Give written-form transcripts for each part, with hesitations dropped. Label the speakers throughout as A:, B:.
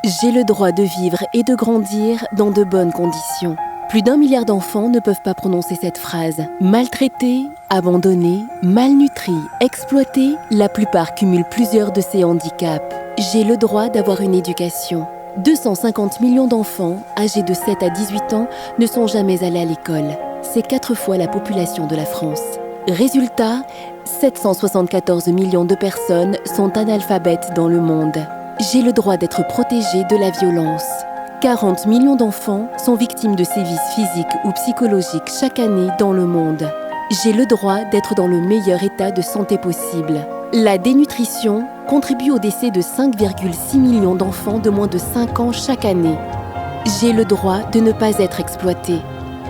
A: J'ai le droit de vivre et de grandir dans de bonnes conditions. Plus d'1 milliard d'enfants ne peuvent pas prononcer cette phrase. Maltraités, abandonnés, malnutris, exploités, la plupart cumulent plusieurs de ces handicaps. J'ai le droit d'avoir une éducation. 250 millions d'enfants, âgés de 7 à 18 ans, ne sont jamais allés à l'école. C'est 4 fois la population de la France. Résultat, 774 millions de personnes sont analphabètes dans le monde. J'ai le droit d'être protégée de la violence. 40 millions d'enfants sont victimes de sévices physiques ou psychologiques chaque année dans le monde. J'ai le droit d'être dans le meilleur état de santé possible. La dénutrition contribue au décès de 5,6 millions d'enfants de moins de 5 ans chaque année. J'ai le droit de ne pas être exploité.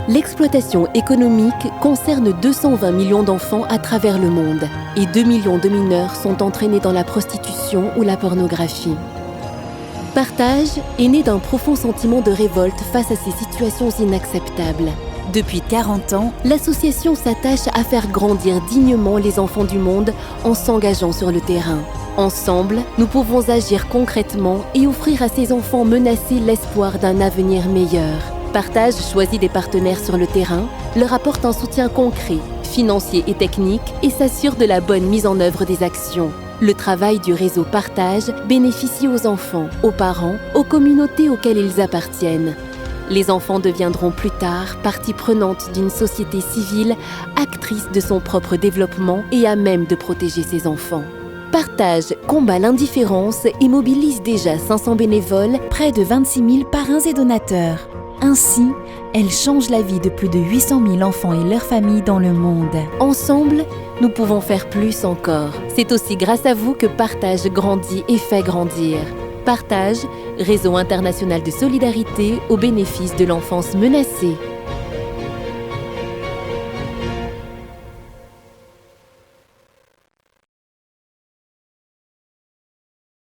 A: L'exploitation économique concerne 220 millions d'enfants à travers le monde et 2 millions de mineurs sont entraînés dans la prostitution ou la pornographie. Partage est né d'un profond sentiment de révolte face à ces situations inacceptables. Depuis 40 ans, l'association s'attache à faire grandir dignement les enfants du monde en s'engageant sur le terrain. Ensemble, nous pouvons agir concrètement et offrir à ces enfants menacés l'espoir d'un avenir meilleur. Partage choisit des partenaires sur le terrain, leur apporte un soutien concret, financier et technique et s'assure de la bonne mise en œuvre des actions. Le travail du réseau Partage bénéficie aux enfants, aux parents, aux communautés auxquelles ils appartiennent. Les enfants deviendront plus tard partie prenante d'une société civile, actrice de son propre développement et à même de protéger ses enfants. Partage combat l'indifférence et mobilise déjà 500 bénévoles,
B: près de 26 000 parrains et donateurs. Ainsi, elle change la vie de plus de 800 000 enfants et leurs familles dans le monde.
A: Ensemble, nous pouvons faire plus encore. C'est aussi grâce à vous que Partage grandit et fait grandir. Partage, réseau international de solidarité au bénéfice de l'enfance menacée.